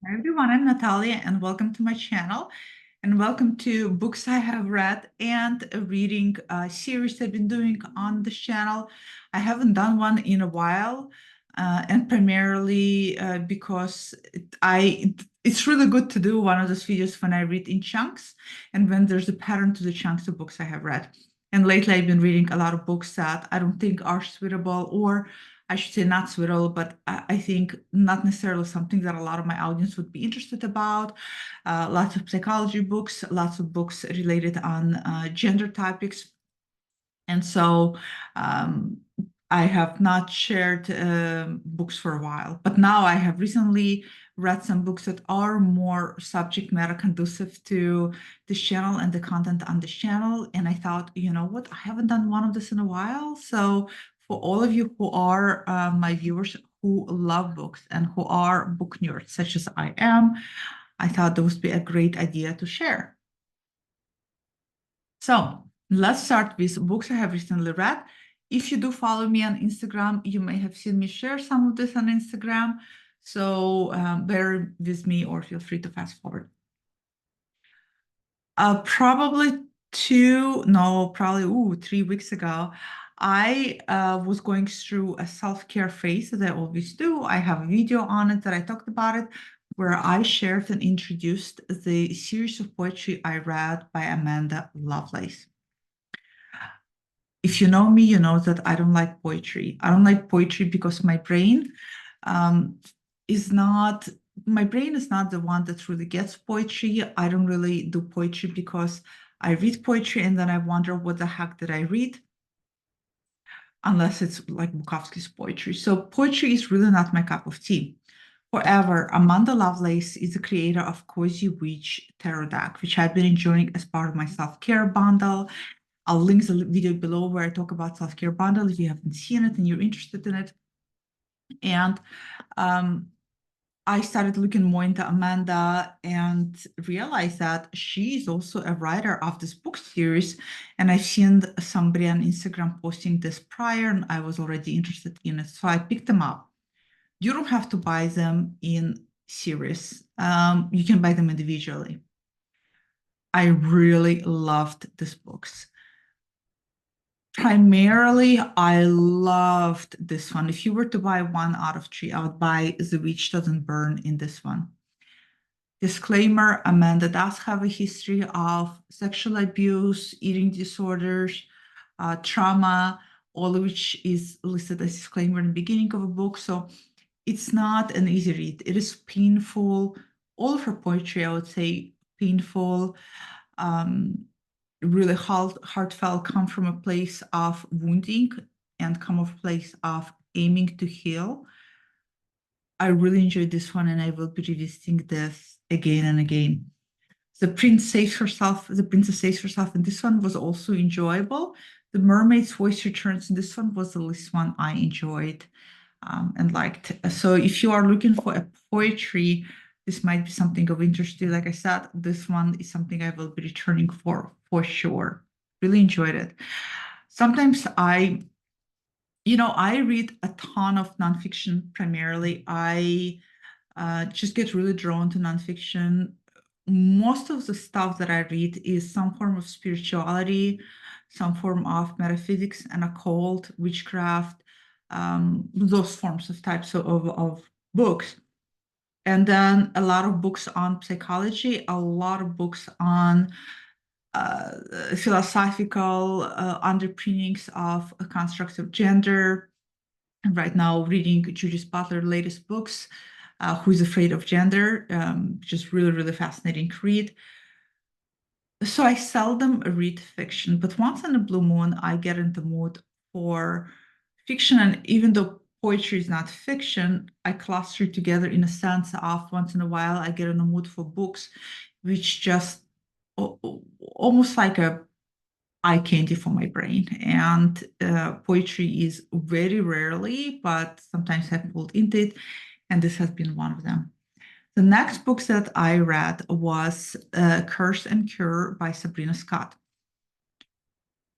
Hi everyone, I'm Natalia and welcome to my channel and welcome to books I have read and a reading series I've been doing on this channel. I haven't done one in a while and primarily because it's really good to do one of those videos when I read in chunks and when there's a pattern to the chunks of books I have read. And lately I've been reading a lot of books that I don't think are suitable, or I should say not suitable, but I think not necessarily something that a lot of my audience would be interested about. Lots of psychology books, lots of books related on gender topics. And so I have not shared books for a while, but now I have recently read some books that are more subject matter conducive to this channel and the content on this channel. And I thought, you know what, I haven't done one of this in a while. So for all of you who are my viewers who love books and who are book nerds, such as I am, I thought that would be a great idea to share. So let's start with books I have recently read. If you do follow me on Instagram, you may have seen me share some of this on Instagram. So bear with me or feel free to fast forward. Probably 3 weeks ago, I was going through a self-care phase that I always do. I have a video on it that I talked about it, where I shared and introduced the series of poetry I read by Amanda Lovelace. If you know me, you know that I don't like poetry. I don't like poetry because my brain is not the one that really gets poetry. I don't really do poetry because I read poetry and then I wonder what the heck did I read, unless it's like Bukowski's poetry. So poetry is really not my cup of tea. However, Amanda Lovelace is the creator of Cozy Witch Tarot Deck, which I've been enjoying as part of my self-care bundle. I'll link the video below where I talk about self-care bundle if you haven't seen it and you're interested in it. And I started looking more into Amanda and realized that she is also a writer of this book series. And I've seen somebody on Instagram posting this prior, and I was already interested in it. So I picked them up. You don't have to buy them in series. You can buy them individually. I really loved these books. Primarily, I loved this one. If you were to buy 1 out of 3, I would buy The Witch Doesn't Burn in this one. Disclaimer, Amanda does have a history of sexual abuse, eating disorders, trauma, all of which is listed as disclaimer in the beginning of a book. So it's not an easy read. It is painful. All of her poetry, I would say, painful. Really heartfelt, come from a place of wounding and come from a place of aiming to heal. I really enjoyed this one and I will be revisiting this again and again. The princess saves herself, and this one was also enjoyable. The mermaid's voice returns, and this one was the least one I enjoyed and liked. So if you are looking for a poetry, this might be something of interest to you. Like I said, this one is something I will be returning for sure. Really enjoyed it. Sometimes I read a ton of nonfiction primarily. I just get really drawn to nonfiction. Most of the stuff that I read is some form of spirituality, some form of metaphysics and occult, witchcraft, those forms of types of books. And then a lot of books on psychology, a lot of books on philosophical underpinnings of constructs of gender. And right now, reading Judith Butler's latest books, Who is Afraid of Gender, just really, really fascinating read. So I seldom read fiction, but once in a blue moon, I get in the mood for fiction. And even though poetry is not fiction, I cluster it together in a sense of once in a while, I get in the mood for books, which just almost like a eye candy for my brain. And poetry is very rarely, but sometimes I pulled into it. And this has been one of them. The next book that I read was Curse and Cure by Sabrina Scott.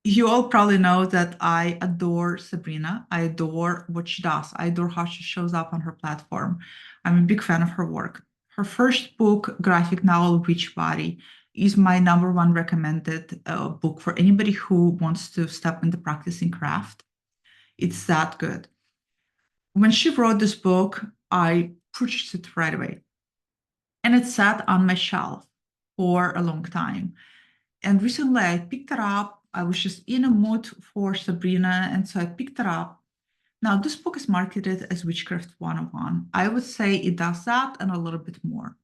You all probably know that I adore Sabrina. I adore what she does. I adore how she shows up on her platform. I'm a big fan of her work. Her first book, graphic novel, Witch Body, is my number one recommended book for anybody who wants to step into practicing craft. It's that good. When she wrote this book, I purchased it right away. And it sat on my shelf for a long time. And recently I picked it up. I was just in a mood for Sabrina, and so I picked it up. Now, this book is marketed as Witchcraft 101. I would say it does that and a little bit more.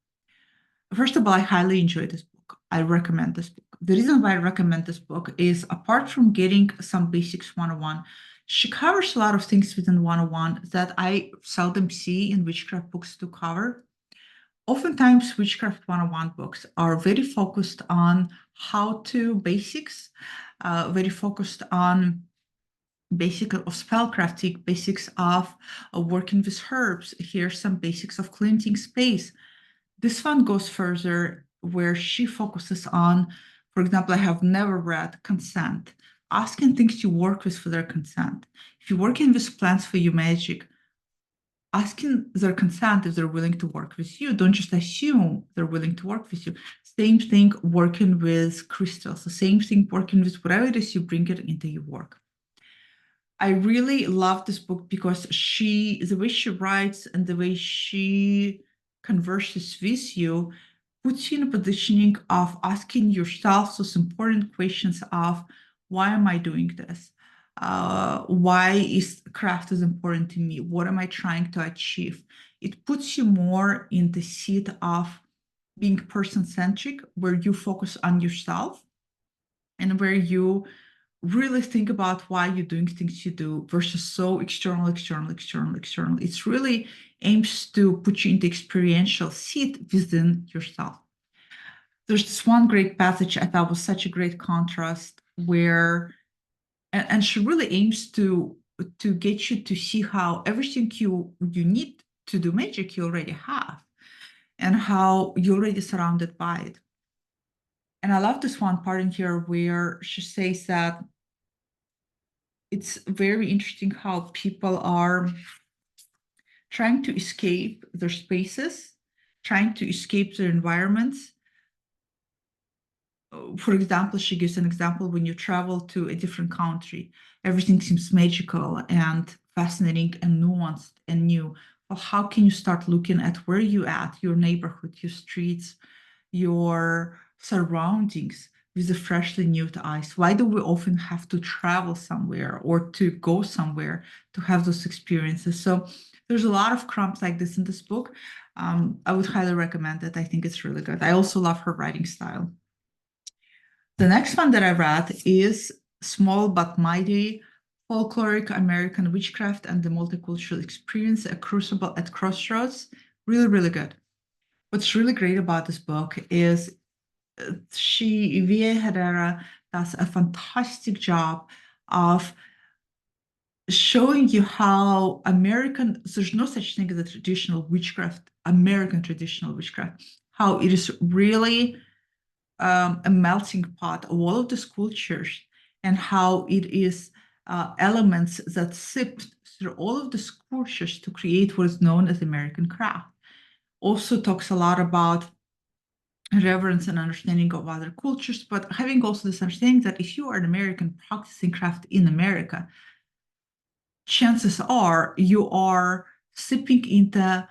First of all, I highly enjoy this book. I recommend this book. The reason why I recommend this book is apart from getting some basics 101, she covers a lot of things within 101 that I seldom see in witchcraft books to cover. Oftentimes, Witchcraft 101 books are very focused on how-to basics, very focused on basics of spellcrafting, basics of working with herbs. Here's some basics of cleansing space. This one goes further where she focuses on, for example, I have never read consent, asking things you work with for their consent. If you're working with plants for your magic, asking their consent if they're willing to work with you. Don't just assume they're willing to work with you. Same thing working with crystals, the same thing working with whatever it is you bring it into your work. I really love this book because the way she writes and the way she converses with you puts you in a positioning of asking yourself those important questions of why am I doing this? Why is craft is important to me? What am I trying to achieve? It puts you more in the seat of being person-centric, where you focus on yourself and where you really think about why you're doing things you do versus so external. It's really aims to put you in the experiential seat within yourself. There's this one great passage I thought was such a great contrast where, and she really aims to get you to see how everything you need to do magic you already have, and how you're already surrounded by it. And I love this one part in here where she says that it's very interesting how people are trying to escape their spaces, trying to escape their environments. For example, she gives an example when you travel to a different country, everything seems magical and fascinating and nuanced and new. Well, how can you start looking at where you at, your neighborhood, your streets, your surroundings with a freshly new eyes? Why do we often have to travel somewhere or to go somewhere to have those experiences? So there's a lot of crumbs like this in this book. I would highly recommend it. I think it's really good. I also love her writing style. The next one that I read is Small But Mighty, Folkloric American Witchcraft and the Multicultural Experience, A Crucible at Crossroads. Really, really good. What's really great about this book is V.A. Herrera does a fantastic job of showing you how there's no such thing as a traditional witchcraft, American traditional witchcraft, how it is really a melting pot of all of these cultures, and how it is elements that sipped through all of these cultures to create what is known as American craft. Also talks a lot about reverence and understanding of other cultures, but having also this understanding that if you are an American practicing craft in America, chances are you are sipping into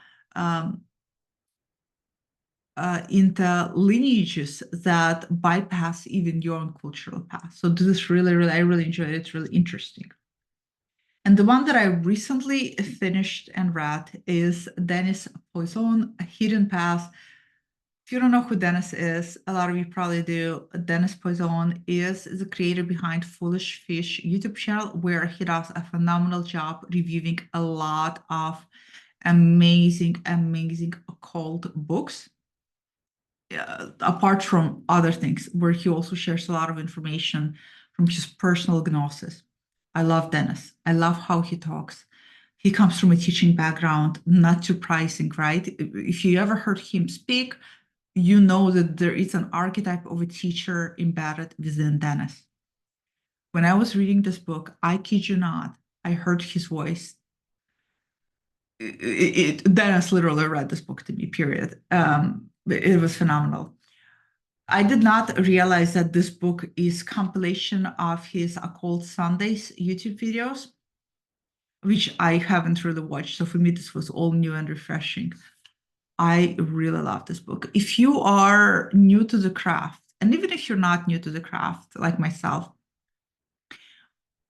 lineages that bypass even your own cultural path. So this is really, I really enjoyed it. It's really interesting. And the one that I recently finished and read is Dennis Poisson, A Hidden Path. If you don't know who Dennis is, a lot of you probably do. Dennis Poisson is the creator behind Foolish Fish YouTube channel, where he does a phenomenal job reviewing a lot of amazing occult books. Apart from other things, where he also shares a lot of information from his personal gnosis. I love Dennis. I love how he talks. He comes from a teaching background, not surprising, right? If you ever heard him speak, you know that there is an archetype of a teacher embedded within Dennis. When I was reading this book, I kid you not, I heard his voice Dennis literally read this book to me, period. It was phenomenal. I did not realize that this book is compilation of his Occult Sundays YouTube videos, which I haven't really watched. So for me, this was all new and refreshing. I really love this book. If you are new to the craft, and even if you're not new to the craft, like myself,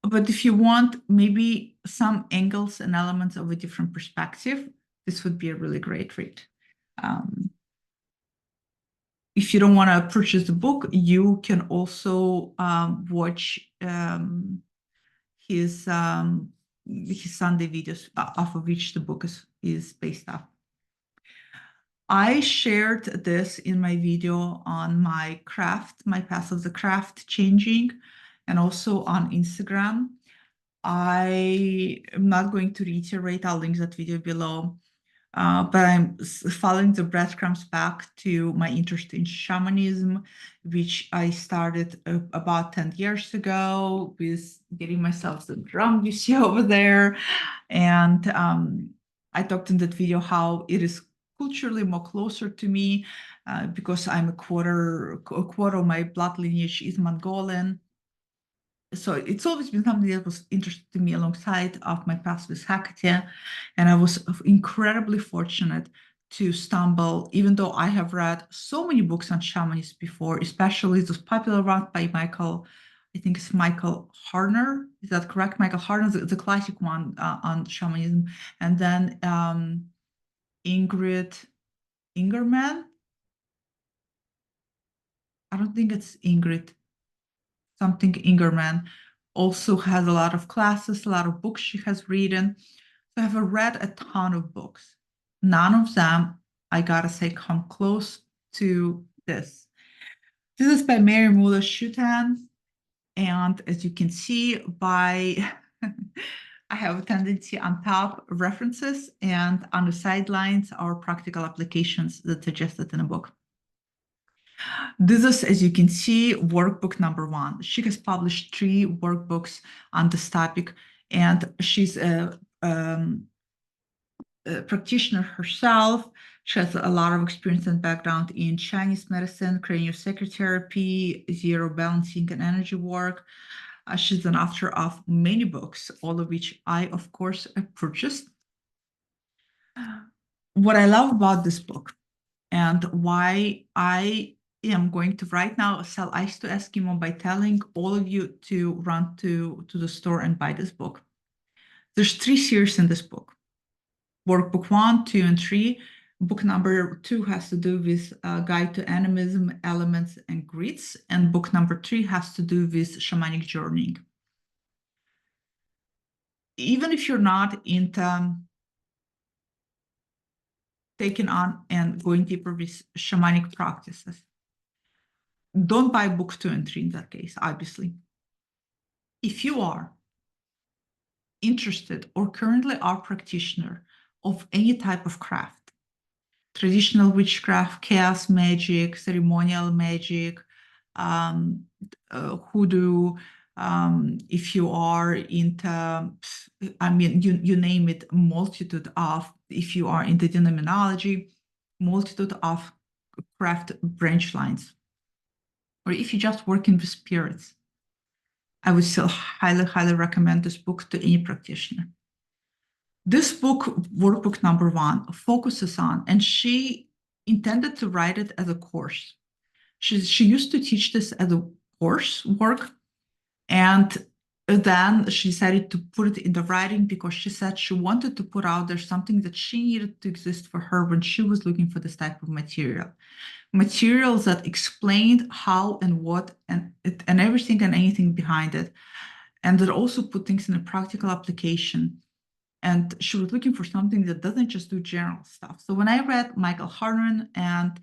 but if you want maybe some angles and elements of a different perspective, this would be a really great read. Um, if you don't want to purchase the book, you can also watch his Sunday videos, off of which the book is based off. I shared this in my video on my path of the craft changing, and also on Instagram. I am not going to reiterate. I'll link that video below. But I'm following the breadcrumbs back to my interest in shamanism, which I started about 10 years ago with getting myself the drum you see over there. And I talked in that video how it is culturally more closer to me because I'm a quarter of my blood lineage is Mongolian. So it's always been something that was interesting to me alongside of my past with Hakatia. And I was incredibly fortunate to stumble, even though I have read so many books on shamanism before, especially those popular ones by Michael, I think it's Michael Harner. Is that correct? Michael Harner, the classic one on shamanism. And then Ingrid Ingerman. I don't think it's Ingrid, something Ingerman, also has a lot of classes, a lot of books she has written. So I've read a ton of books. None of them, I gotta say, come close to this. This is by Mary Mula Shutan. And as you can see by, I have a tendency on top references, and on the sidelines are practical applications that suggested in a book. This is, as you can see, workbook number 1. She has published 3 workbooks on this topic, and she's a practitioner herself. She has a lot of experience and background in Chinese medicine, craniosacral zero balancing, and energy work. She's an author of many books, all of which I, of course, purchased. What I love about this book and why I am going to right now sell Ice to Eskimo by telling all of you to run to the store and buy this book. There's 3 series in this book. Workbook 1, 2, and 3. Book number 2 has to do with Guide to Animism, Elements, and Grids. And book number 3 has to do with shamanic journeying. Even if you're not into taking on and going deeper with shamanic practices, don't buy book 2 and 3 in that case, obviously. If you are interested or currently are a practitioner of any type of craft, traditional witchcraft, chaos magic, ceremonial magic, hoodoo, if you are into, I mean, you name it, multitude of, if you are into demonology, multitude of craft branch lines, or if you just working with spirits, I would still highly, highly recommend this book to any practitioner. This book, workbook number 1, focuses on, and she intended to write it as a course. She used to teach this as a course work, and then she decided to put it in the writing because she said she wanted to put out there something that she needed to exist for her when she was looking for this type of material. Materials that explained how and what and everything and anything behind it, and that also put things in a practical application. And she was looking for something that doesn't just do general stuff. So when I read Michael Harnon and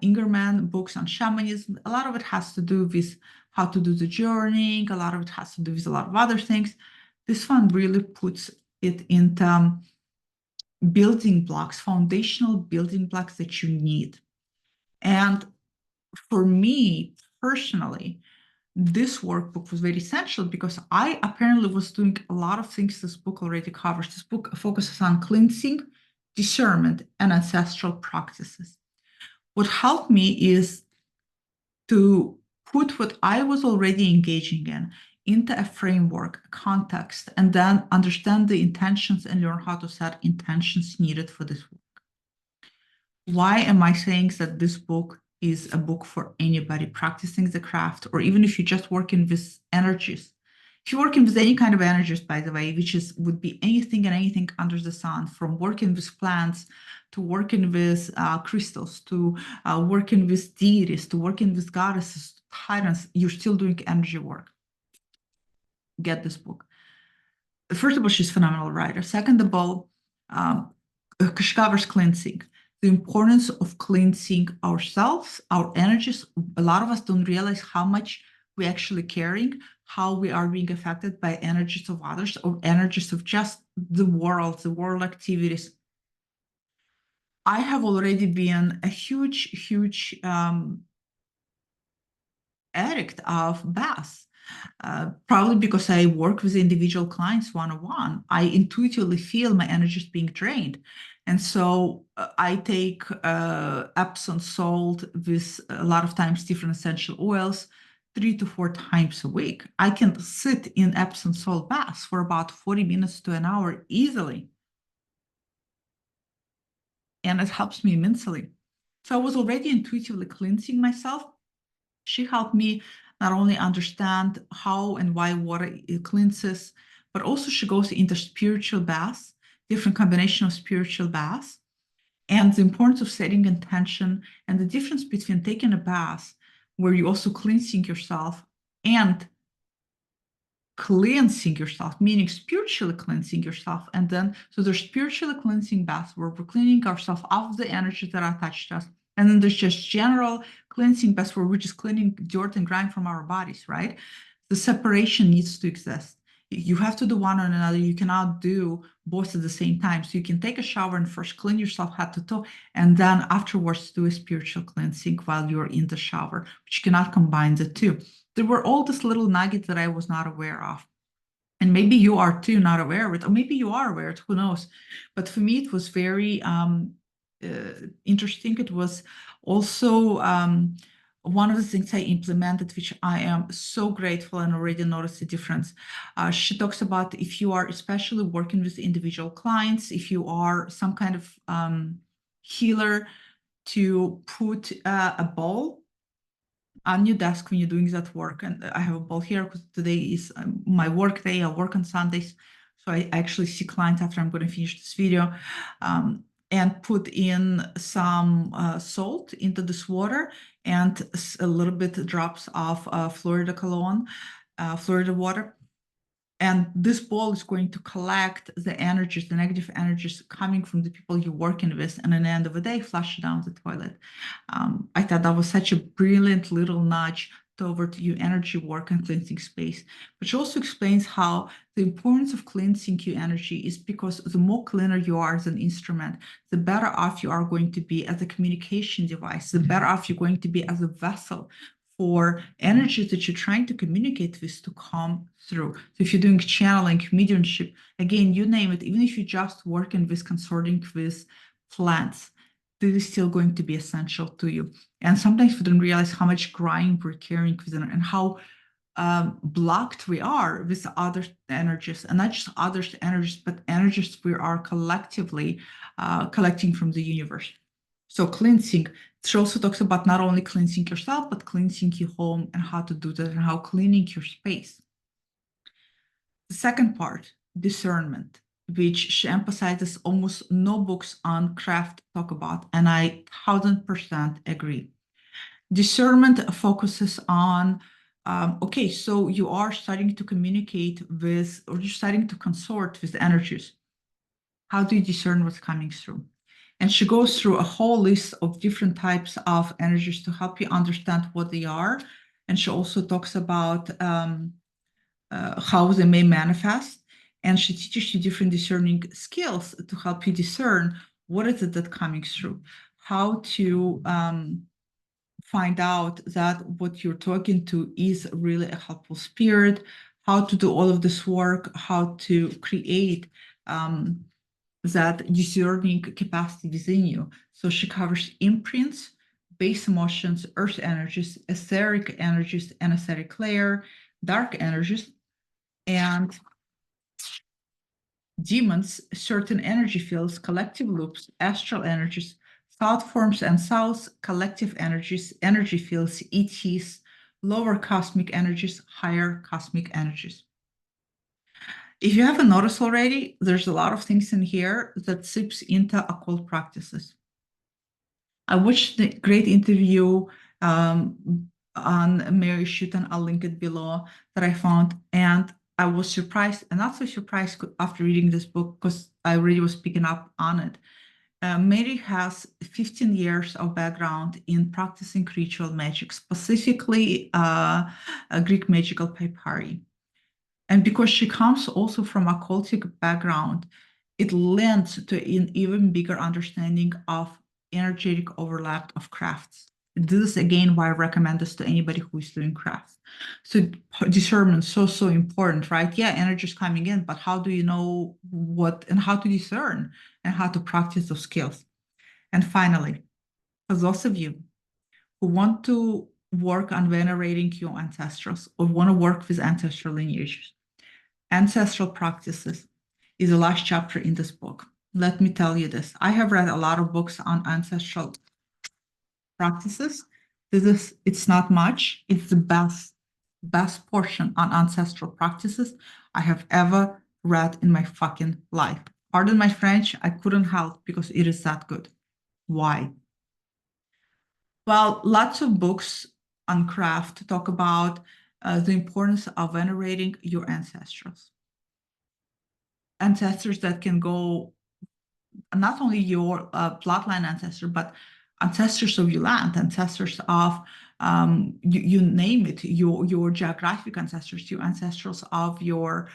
Ingerman books on shamanism, a lot of it has to do with how to do the journeying. A lot of it has to do with a lot of other things. This one really puts it into building blocks, foundational building blocks that you need. And for me personally, this workbook was very essential because I apparently was doing a lot of things this book already covers. This book focuses on cleansing, discernment, and ancestral practices. What helped me is to put what I was already engaging in into a framework, a context, and then understand the intentions and learn how to set intentions needed for this work. Why am I saying that this book is a book for anybody practicing the craft, or even if you're just working with energies? If you're working with any kind of energies, by the way, which would be anything and anything under the sun, from working with plants to working with crystals to working with deities to working with goddesses, tyrants, you're still doing energy work. Get this book. First of all, she's a phenomenal writer. Second of all, she covers cleansing, the importance of cleansing ourselves, our energies. A lot of us don't realize how much we're actually carrying, how we are being affected by energies of others or energies of just the world activities. I have already been a huge addict of baths. Probably because I work with individual clients one-on-one, I intuitively feel my energy is being drained. And so I take Epsom salt with a lot of times different essential oils 3 to 4 times a week. I can sit in Epsom salt baths for about 40 minutes to an hour easily. And it helps me immensely. So I was already intuitively cleansing myself. She helped me not only understand how and why water cleanses, but also she goes into spiritual baths, different combination of spiritual baths, and the importance of setting intention and the difference between taking a bath where you're also cleansing yourself and cleansing yourself, meaning spiritually cleansing yourself. And then, so there's spiritually cleansing baths where we're cleaning ourselves of the energies that are attached to us. And then there's just general cleansing baths where we're just cleaning dirt and grime from our bodies, right? The separation needs to exist. You have to do one or another. You cannot do both at the same time. So you can take a shower and first clean yourself head to toe, and then afterwards do a spiritual cleansing while you're in the shower, but you cannot combine the two. There were all these little nuggets that I was not aware of. And maybe you are too not aware of it, or maybe you are aware of it, who knows? But for me, it was very interesting. It was also one of the things I implemented, which I am so grateful and already noticed the difference. She talks about if you are especially working with individual clients, if you are some kind of healer, to put a bowl on your desk when you're doing that work. And I have a bowl here because today is my work day. I work on Sundays. So I actually see clients after I'm going to finish this video, and put in some salt into this water and a little bit drops of Florida cologne, Florida water. And this bowl is going to collect the energies, the negative energies coming from the people you're working with, and at the end of the day, flush it down the toilet. I thought that was such a brilliant little nudge toward your energy work and cleansing space, which also explains how the importance of cleansing your energy is because the more cleaner you are as an instrument, the better off you are going to be as a communication device, the better off you're going to be as a vessel for energies that you're trying to communicate with to come through. So if you're doing channeling, mediumship, again, you name it, even if you're just working with consorting with plants, this is still going to be essential to you. And sometimes we don't realize how much grime we're carrying within and how blocked we are with other energies, and not just other energies, but energies we are collectively collecting from the universe. So cleansing, she also talks about not only cleansing yourself, but cleansing your home and how to do that and how cleaning your space. The second part, discernment, which she emphasizes almost no books on craft talk about, and I 1000% agree. Discernment focuses on, okay, so you are starting to communicate with, or you're starting to consort with energies. How do you discern what's coming through? And she goes through a whole list of different types of energies to help you understand what they are. And she also talks about how they may manifest. And she teaches you different discerning skills to help you discern what is it that's coming through, how to find out that what you're talking to is really a helpful spirit, how to do all of this work, how to create that discerning capacity within you. So she covers imprints, base emotions, earth energies, etheric energies, anesthetic layer, dark energies, and demons, certain energy fields, collective loops, astral energies, thought forms and souls, collective energies, energy fields, ETs, lower cosmic energies, higher cosmic energies. If you haven't noticed already, there's a lot of things in here that seeps into occult practices. I watched the great interview on Mary Schutten, I'll link it below, that I found, and I was surprised, and not so surprised after reading this book, because I already was picking up on it. Mary has 15 years of background in practicing ritual magic, specifically Greek magical papyri. And because she comes also from a cultic background, it lends to an even bigger understanding of energetic overlap of crafts. This is again why I recommend this to anybody who is doing crafts. So discernment is so important, right? Yeah, energy is coming in, but how do you know what and how to discern and how to practice those skills? And finally, for those of you who want to work on venerating your ancestrals or want to work with ancestral lineages, Ancestral Practices is the last chapter in this book. Let me tell you this. I have read a lot of books on ancestral practices. It's not much. It's the best portion on ancestral practices I have ever read in my fucking life. Pardon my French, I couldn't help because it is that good. Why? Well, lots of books on craft talk about the importance of venerating your ancestors that can go not only your bloodline ancestor, but ancestors of your land, ancestors of you name it, your geographic ancestors, your ancestors of your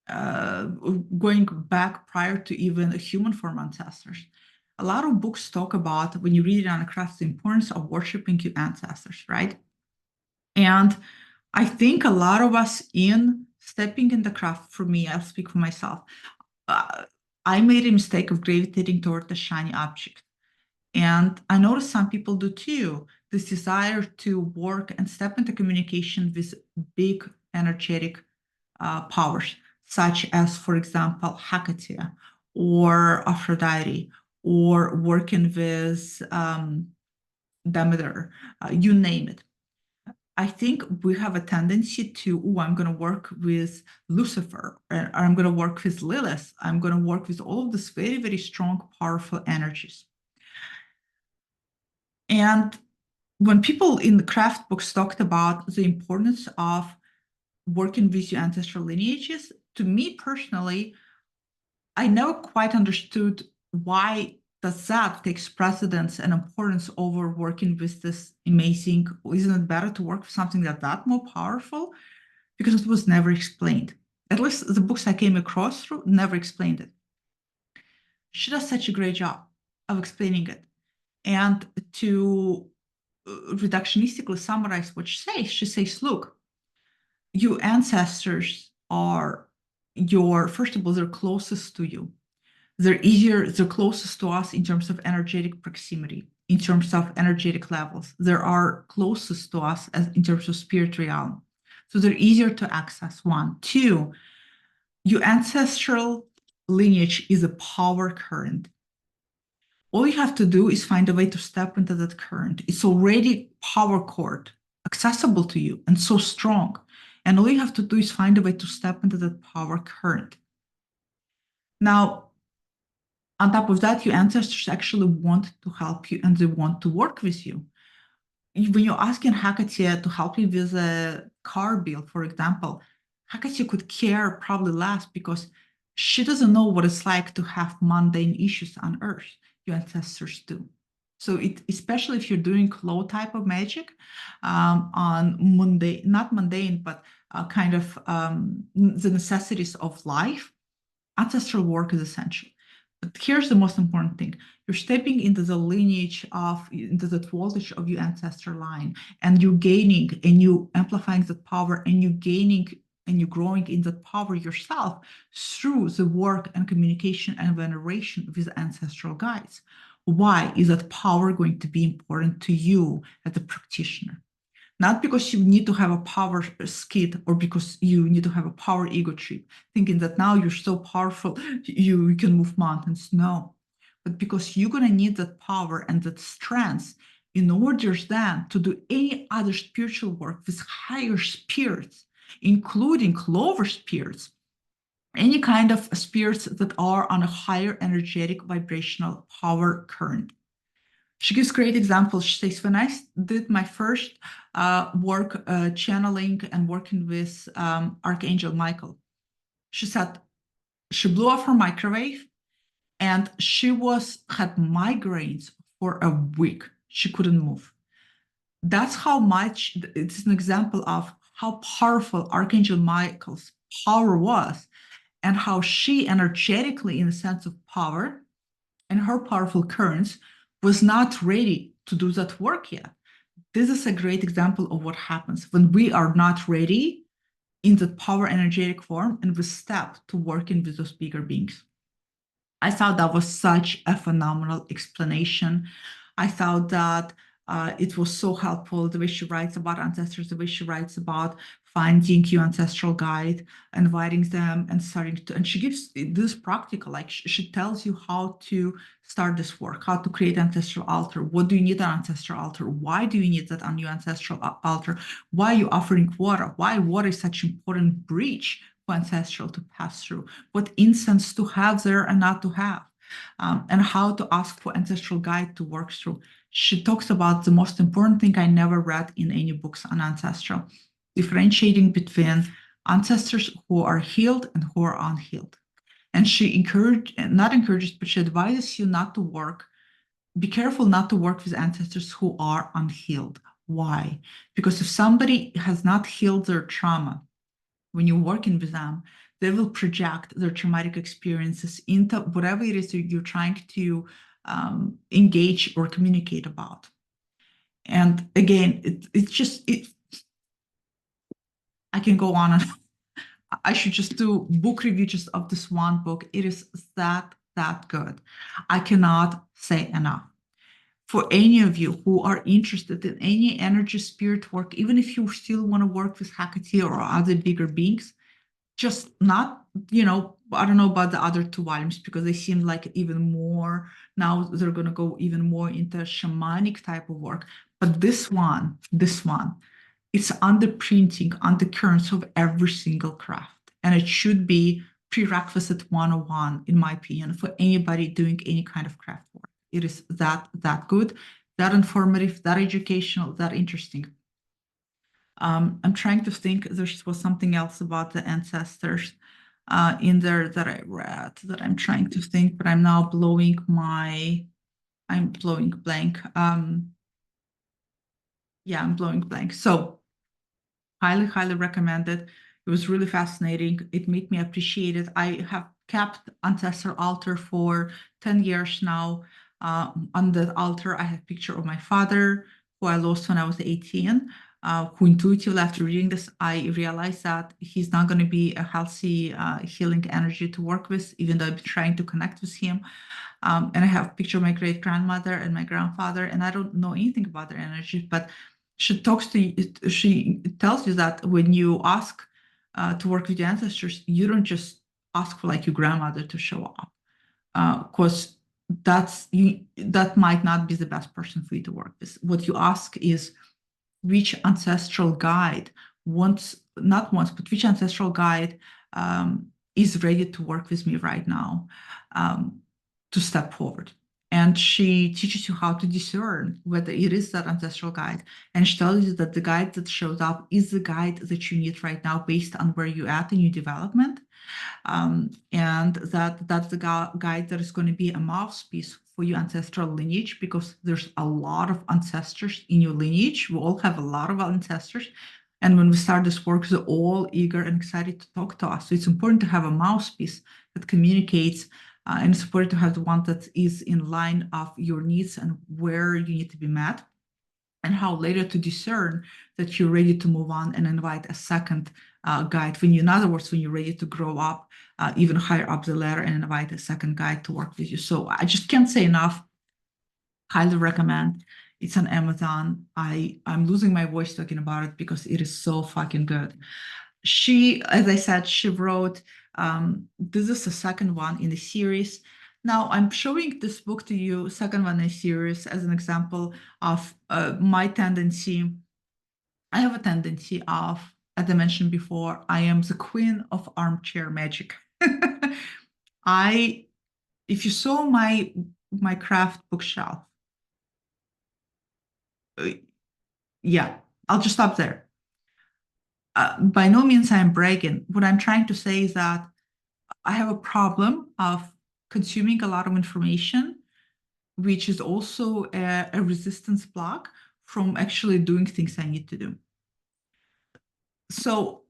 going back prior to even a human form ancestors. A lot of books talk about, when you read it on a craft, the importance of worshiping your ancestors, right? And I think a lot of us in stepping in the craft, for me, I'll speak for myself, I made a mistake of gravitating toward the shiny object. And I noticed some people do too, this desire to work and step into communication with big energetic powers, such as, for example, Hecate or Aphrodite, or working with Demeter, you name it. I think we have a tendency to, oh, I'm going to work with Lucifer, or I'm going to work with Lilith. I'm going to work with all of these very, very strong, powerful energies. And when people in the craft books talked about the importance of working with your ancestral lineages, to me personally, I never quite understood why does that takes precedence and importance over working with this amazing, isn't it better to work with something that more powerful? Because it was never explained. At least the books I came across through never explained it. She does such a great job of explaining it. And to reductionistically summarize what she says, look, your ancestors are first of all, they're closest to you. They're closest to us in terms of energetic proximity, in terms of energetic levels. They are closest to us in terms of spirit realm. So they're easier to access, one. Two, your ancestral lineage is a power current. All you have to do is find a way to step into that current. It's already power cord, accessible to you and so strong. And all you have to do is find a way to step into that power current. Now, on top of that, your ancestors actually want to help you and they want to work with you. When you're asking Hecate to help you with a car bill, for example, Hecate could care probably less because she doesn't know what it's like to have mundane issues on Earth. Your ancestors do. So especially if you're doing low type of magic on mundane, not mundane, but kind of the necessities of life, ancestral work is essential. But here's the most important thing. You're stepping into the lineage into the voltage of your ancestral line, and you're gaining and you amplifying that power, and you gaining and you're growing in that power yourself through the work and communication and veneration with ancestral guides. Why is that power going to be important to you as a practitioner? Not because you need to have a power skid or because you need to have a power ego trip, thinking that now you're so powerful, you can move mountains. No, but because you're going to need that power and that strength in order then to do any other spiritual work with higher spirits, including lower spirits, any kind of spirits that are on a higher energetic vibrational power current. She gives great examples. She says, when I did my first work channeling and working with Archangel Michael, she said she blew off her microwave and she had migraines for a week. She couldn't move. That's how much, it's an example of how powerful Archangel Michael's power was and how she energetically, in the sense of power and her powerful currents, was not ready to do that work yet. This is a great example of what happens when we are not ready in the power energetic form and we step to working with those bigger beings. I thought that was such a phenomenal explanation. I thought that it was so helpful, the way she writes about ancestors, the way she writes about finding your ancestral guide, inviting them and starting to, and she gives this practical, like she tells you how to start this work, how to create ancestral altar. What do you need an ancestral altar? Why do you need that on your ancestral altar? Why are you offering water? Why water is such an important bridge for ancestral to pass through? What incense to have there and not to have? And how to ask for ancestral guide to work through. She talks about the most important thing I never read in any books on ancestral, differentiating between ancestors who are healed and who are unhealed. And she not encourages, but she advises you not to work. Be careful not to work with ancestors who are unhealed. Why? Because if somebody has not healed their trauma, when you're working with them, they will project their traumatic experiences into whatever it is that you're trying to engage or communicate about. And again, I can go on and I should just do book review just of this one book. It is that good. I cannot say enough. For any of you who are interested in any energy spirit work, even if you still want to work with Hecate or other bigger beings, just not, I don't know about the other two volumes because they seem like even more, now they're going to go even more into shamanic type of work. But this one, it's on the printing, on the currents of every single craft. And it should be prerequisite 101, in my opinion, for anybody doing any kind of craft work. It is that good, that informative, that educational, that interesting. I'm trying to think, there was something else about the ancestors in there that I read that I'm trying to think, but I'm now blowing blank. I'm blowing blank. So highly recommend it. It was really fascinating. It made me appreciate it. I have kept ancestral altar for 10 years now. On the altar, I have a picture of my father, who I lost when I was 18. Who intuitively, after reading this, I realized that he's not going to be a healthy, healing energy to work with, even though I've been trying to connect with him. And I have a picture of my great grandmother and my grandfather, and I don't know anything about their energy, but she tells you that when you ask to work with your ancestors, you don't just ask for like your grandmother to show up, because that might not be the best person for you to work with. What you ask is, which ancestral guide not once, but which ancestral guide is ready to work with me right now to step forward. And she teaches you how to discern whether it is that ancestral guide. And she tells you that the guide that shows up is the guide that you need right now based on where you're at in your development. And that's the guide that is going to be a mouthpiece for your ancestral lineage, because there's a lot of ancestors in your lineage. We all have a lot of ancestors. And when we start this work, they're all eager and excited to talk to us. So it's important to have a mouthpiece that communicates And it's important to have the one that is in line of your needs and where you need to be met, and how later to discern that you're ready to move on and invite a second guide. In other words, when you're ready to grow up even higher up the ladder and invite a second guide to work with you. So I just can't say enough. Highly recommend. It's on Amazon. I'm losing my voice talking about it because it is so fucking good. She, as I said, she wrote, this is the second one in the series. Now I'm showing this book to you, second one in the series, as an example of my tendency. I have a tendency of, as I mentioned before, I am the queen of armchair magic. If you saw my craft bookshelf, yeah, I'll just stop there. By no means I'm bragging. What I'm trying to say is that I have a problem of consuming a lot of information, which is also a resistance block from actually doing things I need to do. So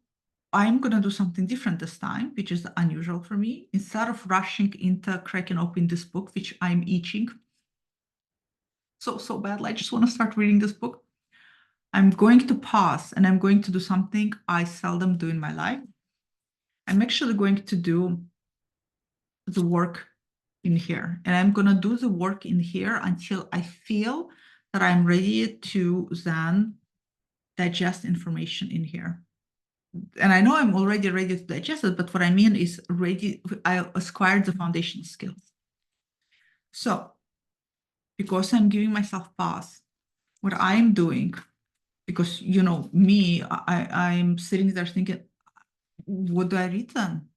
I'm going to do something different this time, which is unusual for me. Instead of rushing into cracking open this book, which I'm itching so badly, I just want to start reading this book. I'm going to pause and I'm going to do something I seldom do in my life. I'm actually going to do the work in here. And I'm going to do the work in here until I feel that I'm ready to then digest information in here. And I know I'm already ready to digest it, but what I mean is ready, I acquired the foundation skills. So because I'm giving myself pause, what I'm doing, because you know me, I'm sitting there thinking, what do I read then?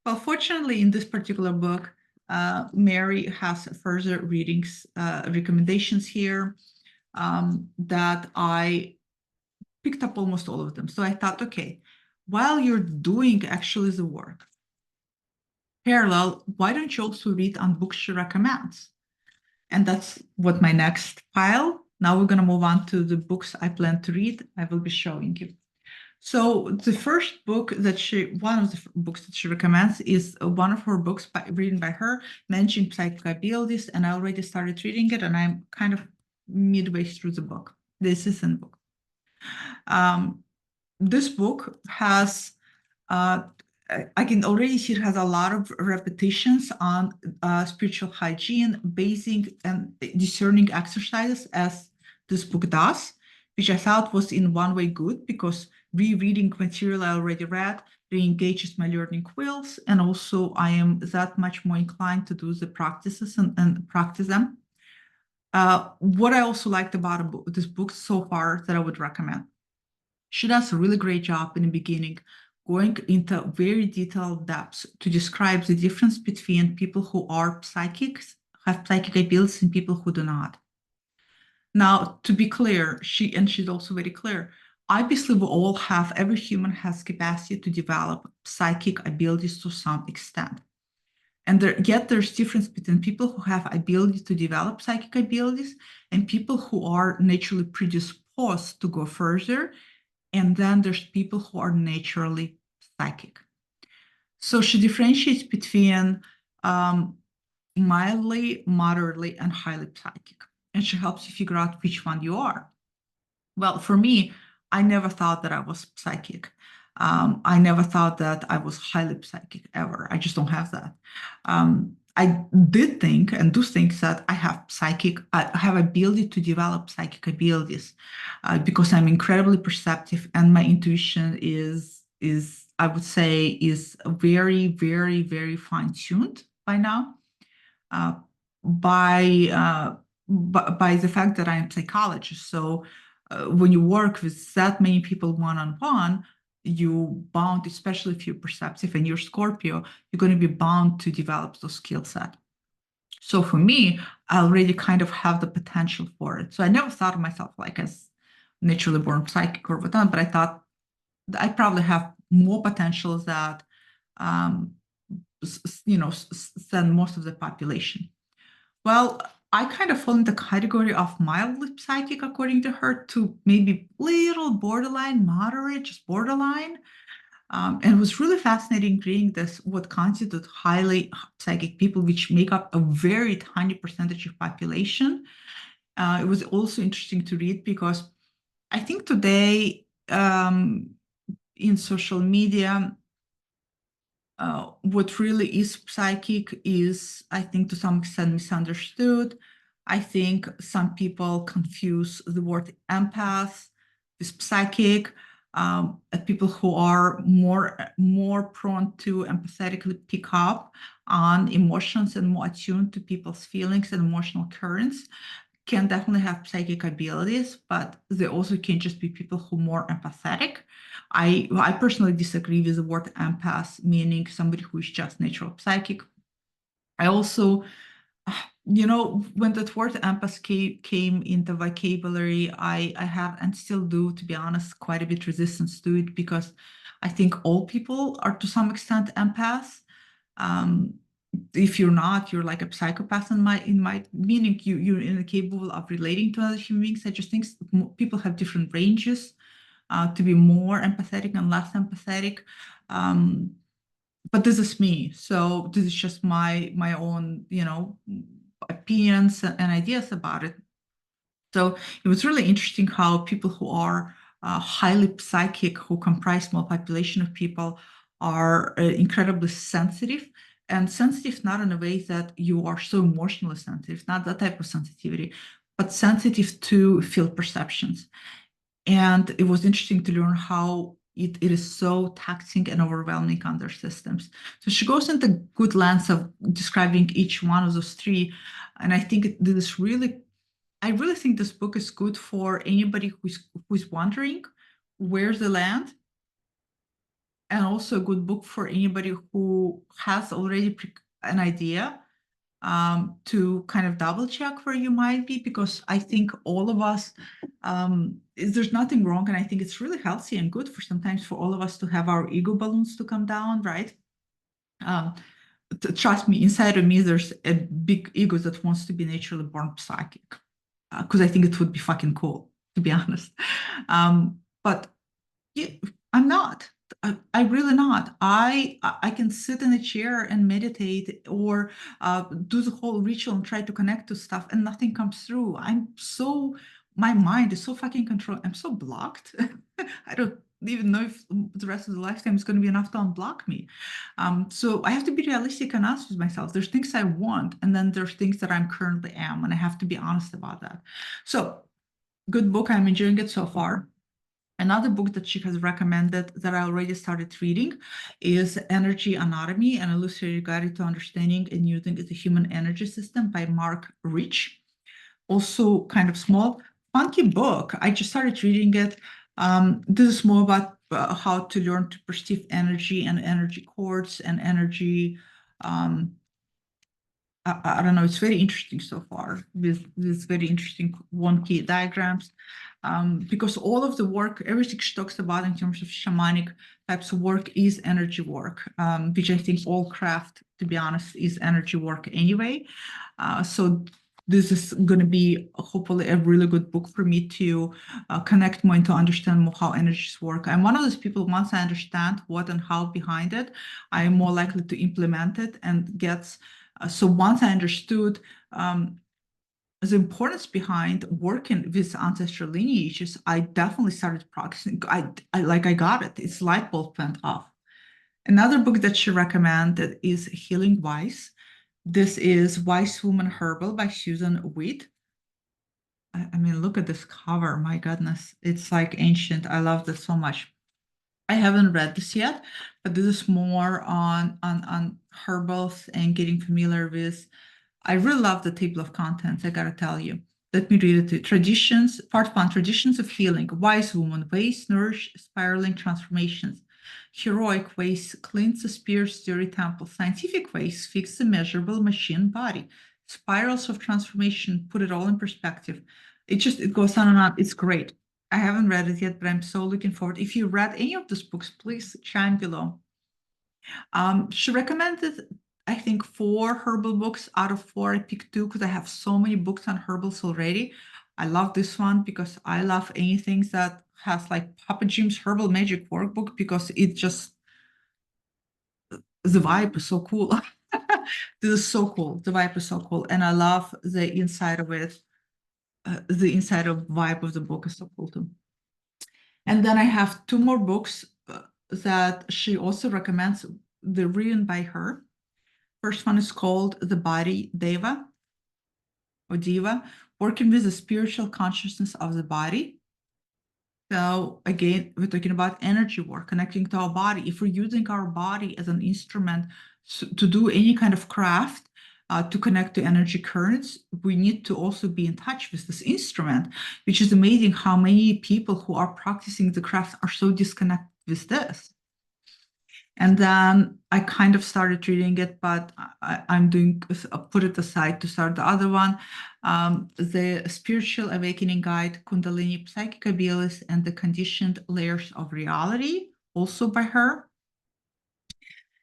Well, fortunately, in this particular book, Mary has further readings, recommendations here that I picked up almost all of them. So I thought, okay, while you're doing actually the work, parallel, why don't you also read on books she recommends? And that's what my next pile. Now we're going to move on to the books I plan to read. I will be showing you. So the first book that one of the books that she recommends is one of her books written by her, Managing Psychic Abilities, and I already started reading it, and I'm kind of midway through the book. This is a book. This book has, I can already see it has a lot of repetitions on spiritual hygiene, basing and discerning exercises, as this book does, which I thought was in one way good because rereading material I already read re-engages my learning wheels, and also I am that much more inclined to do the practices and practice them. What I also liked about this book so far that I would recommend. She does a really great job in the beginning, going into very detailed depths to describe the difference between people who are psychics, have psychic abilities, and people who do not. Now, to be clear, she's also very clear. Obviously, every human has capacity to develop psychic abilities to some extent. And yet there's difference between people who have ability to develop psychic abilities and people who are naturally predisposed to go further. And then there's people who are naturally psychic. So she differentiates between mildly, moderately, and highly psychic. And she helps you figure out which one you are. Well, for me, I never thought that I was psychic. I never thought that I was highly psychic ever. I just don't have that. I did think and do think that I have ability to develop psychic abilities because I'm incredibly perceptive, and my intuition is I would say is very, very, very fine-tuned by now. By the fact that I am a psychologist. So when you work with that many people one-on-one, you bound, especially if you're perceptive and you're Scorpio, you're going to be bound to develop those skill set. So for me, I already kind of have the potential for it. So I never thought of myself like as naturally born psychic or whatever, but I thought I probably have more potential that than most of the population. Well, I kind of fall in the category of mildly psychic, according to her, to maybe little borderline, moderate, just borderline. And it was really fascinating reading this, what constitute highly psychic people, which make up a very tiny percentage of population. It was also interesting to read because I think today in social media, what really is psychic is, I think, to some extent misunderstood. I think some people confuse the word empath with psychic. People who are more prone to empathetically pick up on emotions and more attuned to people's feelings and emotional currents can definitely have psychic abilities, but they also can just be people who are more empathetic. I personally disagree with the word empath, meaning somebody who is just natural psychic. I also, when that word empath came into vocabulary, I have and still do, to be honest, quite a bit resistance to it because I think all people are to some extent empaths. Um, if you're not, you're like a psychopath in my meaning you're incapable of relating to other human beings. I just think people have different ranges to be more empathetic and less empathetic. Um, but this is me, so this is just my own, opinions and ideas about it. So it was really interesting how people who are highly psychic, who comprise small population of people, are incredibly sensitive, and sensitive not in a way that you are so emotionally sensitive, not that type of sensitivity, but sensitive to field perceptions. And it was interesting to learn how it is so taxing and overwhelming on their systems. So she goes into good lengths of describing each one of those three. And I think this is really I really think this book is good for anybody who's wondering where's the land, and also a good book for anybody who has already an idea to kind of double check where you might be, because I think all of us, there's nothing wrong, and I think it's really healthy and good for sometimes for all of us to have our ego balloons to come down, right? Um, Trust me, inside of me, there's a big ego that wants to be naturally born psychic because I think it would be fucking cool, to be honest. But yeah, I'm not. I really not. I can sit in a chair and meditate or do the whole ritual and try to connect to stuff, and nothing comes through. My mind is so fucking controlled. I'm so blocked. I don't even know if the rest of the lifetime is going to be enough to unblock me. So I have to be realistic and honest with myself. There's things I want, and then there's things that I'm currently am, and I have to be honest about that. So good book. I'm enjoying it so far. Another book that she has recommended that I already started reading is Energy Anatomy: An Illustrated Guide to Understanding and Using the Human Energy System by Mark Rich. Also kind of small, funky book. I just started reading it. This is more about how to learn to perceive energy and energy cords and energy. I don't know, it's very interesting so far with very interesting wonky diagrams. Because all of the work, everything she talks about in terms of shamanic types of work is energy work, which I think all craft, to be honest, is energy work anyway. So this is going to be hopefully a really good book for me to connect more and to understand more how energies work. I'm one of those people, once I understand what and how behind it, I'm more likely to implement it and get. So once I understood the importance behind working with ancestral lineages, I definitely started practicing. I got it. It's light bulb went off. Another book that she recommended is Healing Wise. This is Wise Woman Herbal by Susan Wheat. I mean, look at this cover. My goodness, it's like ancient. I love this so much. I haven't read this yet, but this is more on herbals and getting familiar with. I really love the table of contents, I gotta tell you. Let me read it to you. Traditions, part one, traditions of healing. Wise woman, ways nourish spiraling transformations. Heroic ways cleanse the spirit, stirry temple. Scientific ways fix the measurable machine body. Spirals of transformation, put it all in perspective. It goes on and on. It's great. I haven't read it yet, but I'm so looking forward. If you read any of these books, please chime below. She recommended, I think, 4 herbal books out of 4. I picked 2 because I have so many books on herbals already. I love this one because I love anything that has like Papa Jim's Herbal Magic Workbook, because it just the vibe is so cool. This is so cool. The vibe is so cool. And I love the inside of it. The inside of vibe of the book is so cool too. And then I have two more books that she also recommends. They're written by her. First one is called The Body Deva or Diva, working with the spiritual consciousness of the body. So again, we're talking about energy work, connecting to our body. If we're using our body as an instrument to do any kind of craft, to connect to energy currents, we need to also be in touch with this instrument, which is amazing how many people who are practicing the craft are so disconnected with this. And then I kind of started reading it, but I'm put it aside to start the other one. The Spiritual Awakening Guide, Kundalini Psychic Abilities and the Conditioned Layers of Reality, also by her.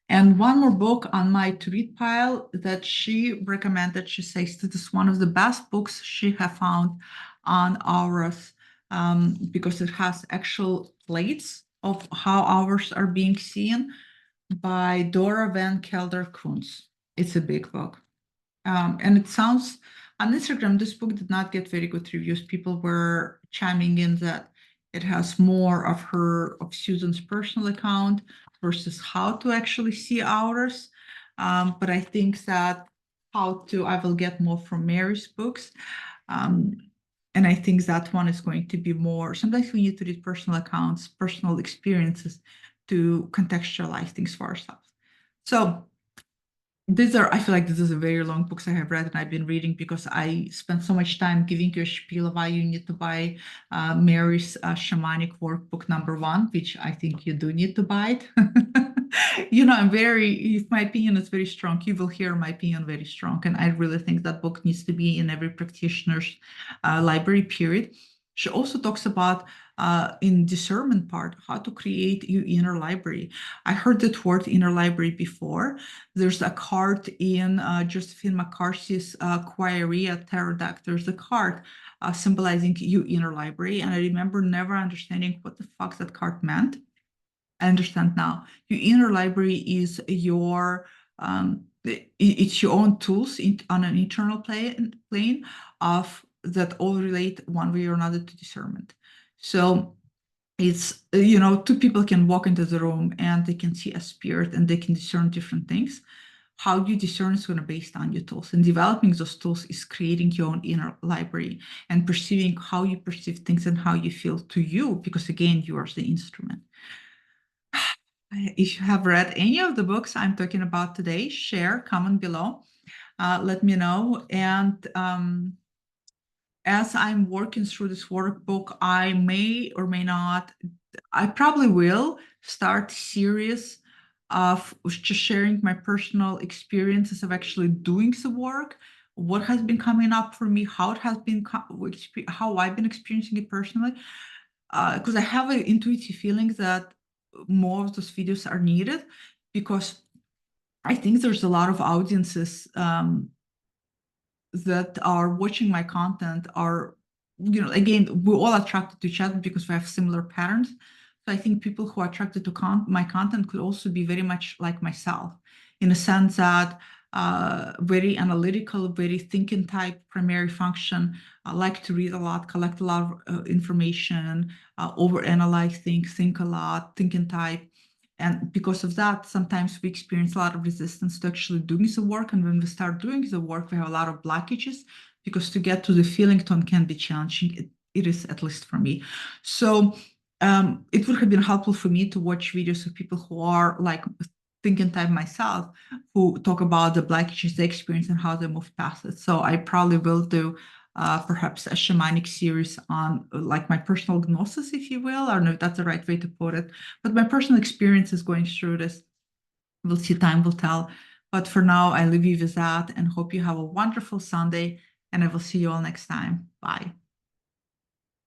And one more book on my to-read pile that she recommended. She says this is one of the best books she has found on auras, because it has actual plates of how auras are being seen, by Dora Van Kelder Koons. It's a big book. And it sounds, on Instagram, this book did not get very good reviews. People were chiming in that it has more of Susan's personal account versus how to actually see ours. But I think that I will get more from Mary's books. And I think that one is going to be more, sometimes we need to read personal accounts, personal experiences to contextualize things for ourselves. So I feel like this is a very long books I have read and I've been reading because I spent so much time giving you a spiel of why you need to buy Mary's Shamanic Workbook #1, which I think you do need to buy it. If my opinion is very strong, you will hear my opinion very strong. And I really think that book needs to be in every practitioner's library, period. She also talks about in discernment part, how to create your inner library. I heard that word inner library before. There's a card in Josephine McCarthy's Quieria Tarot deck. There's a card symbolizing your inner library. And I remember never understanding what the fuck that card meant. I understand now. Your inner library is it's your own tools on an internal plane of that all relate one way or another to discernment. So it's, two people can walk into the room and they can see a spirit and they can discern different things. How you discern is going to be based on your tools, and developing those tools is creating your own inner library and perceiving how you perceive things and how you feel to you, because again, you are the instrument. If you have read any of the books I'm talking about today, share, comment below, let me know. And as I'm working through this workbook, I may or may not, I probably will start series of just sharing my personal experiences of actually doing the work, what has been coming up for me, how it has been, how I've been experiencing it personally, because I have an intuitive feeling that more of those videos are needed, because I think there's a lot of audiences that are watching my content are, again, we're all attracted to each other because we have similar patterns. So I think people who are attracted to my content could also be very much like myself, in a sense that very analytical, very thinking type, primary function. I like to read a lot, collect a lot of information, overanalyze things, think a lot, thinking type. And because of that, sometimes we experience a lot of resistance to actually doing the work. And when we start doing the work, we have a lot of blockages, because to get to the feeling tone can be challenging. It is, at least for me. So it would have been helpful for me to watch videos of people who are like thinking type myself, who talk about the blockages they experience and how they move past it. So I probably will do perhaps a shamanic series on like my personal gnosis, if you will. I don't know if that's the right way to put it, but my personal experience is going through this. We'll see, time will tell. But for now, I leave you with that and hope you have a wonderful Sunday, and I will see you all next time. Bye.